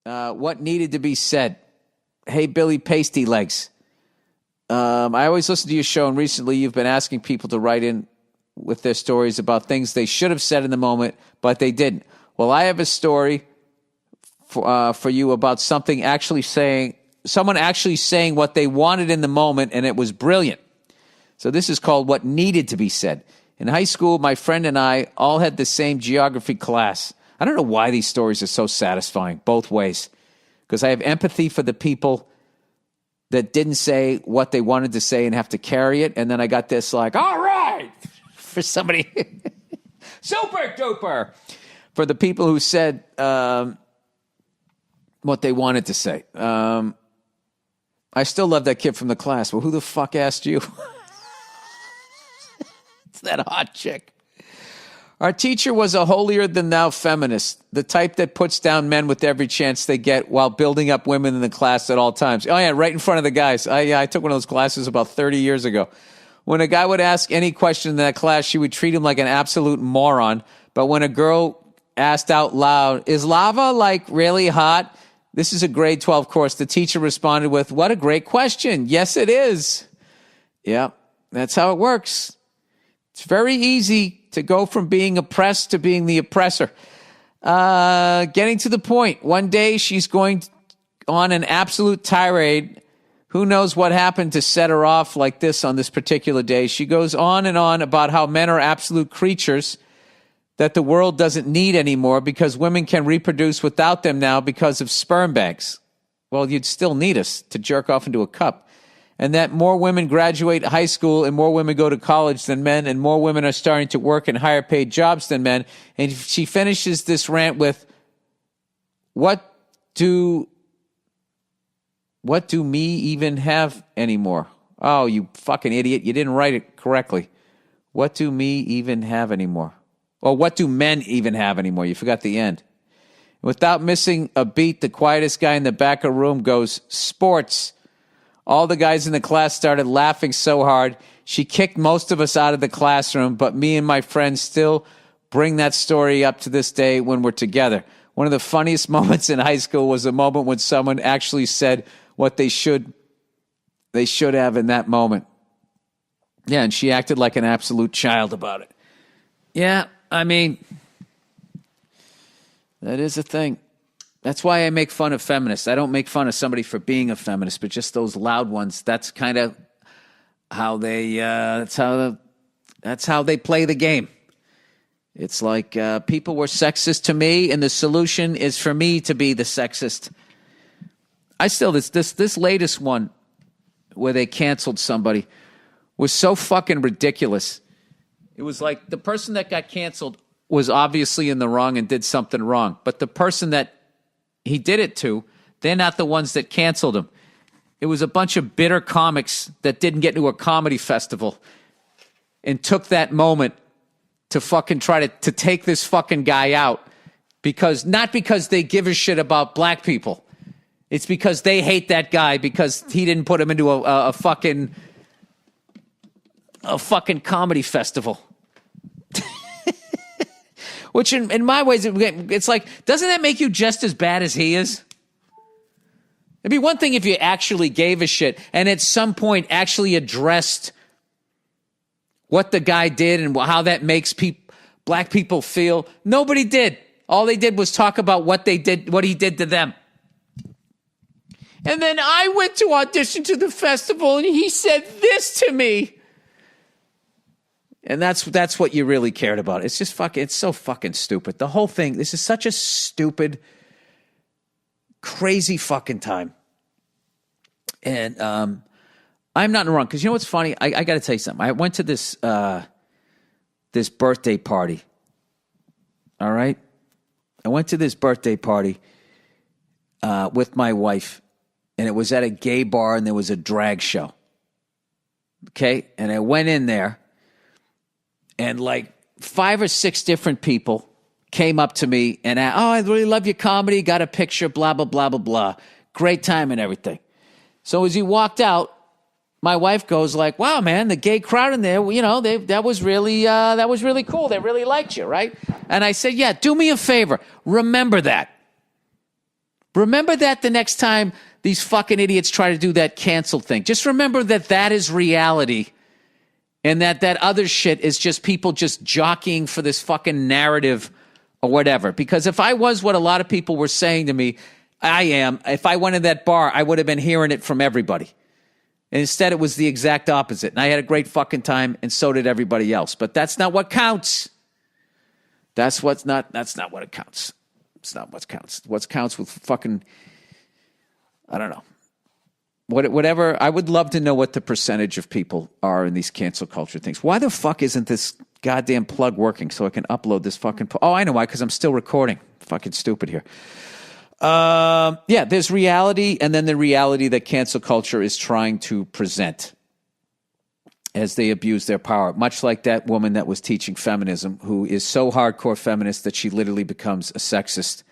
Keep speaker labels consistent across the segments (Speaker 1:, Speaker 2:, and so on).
Speaker 1: What needed to be said? Hey, Billy Pasty Legs. I always listen to your show, and recently you've been asking people to write in with their stories about things they should have said in the moment, but they didn't. Well, I have a story for you about someone actually saying what they wanted in the moment, and it was brilliant. So this is called What Needed to be Said. In high school, my friend and I all had the same geography class. I don't know why these stories are so satisfying, both ways, because I have empathy for the people that didn't say what they wanted to say and have to carry it, and then I got this like, all right, for somebody, super duper, for the people who said what they wanted to say. I still love that kid from the class. Well, who the fuck asked you? It's that hot chick. Our teacher was a holier-than-thou feminist, the type that puts down men with every chance they get while building up women in the class at all times. Oh, yeah, right in front of the guys. I took one of those classes about 30 years ago. When a guy would ask any question in that class, she would treat him like an absolute moron. But when a girl asked out loud, is lava, like, really hot? This is a grade 12 course. The teacher responded with, what a great question. Yes, it is. Yeah, that's how it works. It's very easy to go from being oppressed to being the oppressor. Getting to the point. One day she's going on an absolute tirade. Who knows what happened to set her off like this on this particular day. She goes on and on about how men are absolute creatures that the world doesn't need anymore because women can reproduce without them now because of sperm banks. Well, you'd still need us to jerk off into a cup. And that more women graduate high school and more women go to college than men, and more women are starting to work in higher paid jobs than men. And she finishes this rant with, what do me even have anymore? Oh, you fucking idiot. You didn't write it correctly. What do me even have anymore? Or what do men even have anymore? You forgot the end. Without missing a beat, the quietest guy in the back of the room goes, sports. All the guys in the class started laughing so hard. She kicked most of us out of the classroom, but me and my friends still bring that story up to this day when we're together. One of the funniest moments in high school was a moment when someone actually said what they should have in that moment. Yeah, and she acted like an absolute child about it. Yeah, I mean, that is a thing. That's why I make fun of feminists. I don't make fun of somebody for being a feminist, but just those loud ones. That's kind of how they. That's how they play the game. It's like people were sexist to me, and the solution is for me to be the sexist. I still this latest one where they canceled somebody was so fucking ridiculous. It was like the person that got canceled was obviously in the wrong and did something wrong, but the person that he did it to, they're not the ones that canceled him. It was a bunch of bitter comics that didn't get into a comedy festival and took that moment to fucking try to take this fucking guy out not because they give a shit about black people. It's because they hate that guy because he didn't put him into a fucking comedy festival. Which in my ways, it's like, doesn't that make you just as bad as he is? It'd be one thing if you actually gave a shit and at some point actually addressed what the guy did and how that makes black people feel. Nobody did. All they did was talk about what he did to them. And then I went to audition to the festival and he said this to me. And that's what you really cared about. It's just it's so fucking stupid. The whole thing, this is such a stupid, crazy fucking time. And I'm not wrong, because you know what's funny? I got to tell you something. I went to this birthday party. All right? I went to this birthday party with my wife, and it was at a gay bar, and there was a drag show. Okay? And I went in there, and like 5 or 6 different people came up to me and asked, I really love your comedy, got a picture, blah, blah, blah, blah, blah. Great time and everything. So as he walked out, my wife goes like, wow, man, the gay crowd in there, you know, that was really cool. They really liked you, right? And I said, yeah, do me a favor. Remember that. Remember that the next time these fucking idiots try to do that cancel thing. Just remember that is reality. And that other shit is just people just jockeying for this fucking narrative or whatever. Because if I was what a lot of people were saying to me, I am. If I went in that bar, I would have been hearing it from everybody. And instead, it was the exact opposite. And I had a great fucking time, and so did everybody else. But that's not what counts. That's not what it counts. It's not what counts. What counts with fucking, I don't know. Whatever. I would love to know what the percentage of people are in these cancel culture things. Why the fuck isn't this goddamn plug working so I can upload this fucking... Oh, I know why, because I'm still recording. Fucking stupid here. Yeah, there's reality, and then the reality that cancel culture is trying to present as they abuse their power. Much like that woman that was teaching feminism, who is so hardcore feminist that she literally becomes a sexist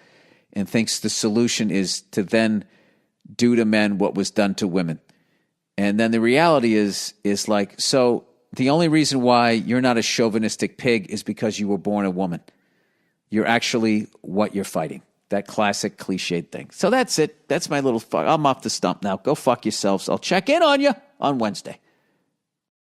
Speaker 1: and thinks the solution is to then do to men what was done to women. And then the reality is like, so the only reason why you're not a chauvinistic pig is because you were born a woman. You're actually what you're fighting. That classic cliched thing. So that's it. That's my little fuck. I'm off the stump now. Go fuck yourselves. I'll check in on you on Wednesday.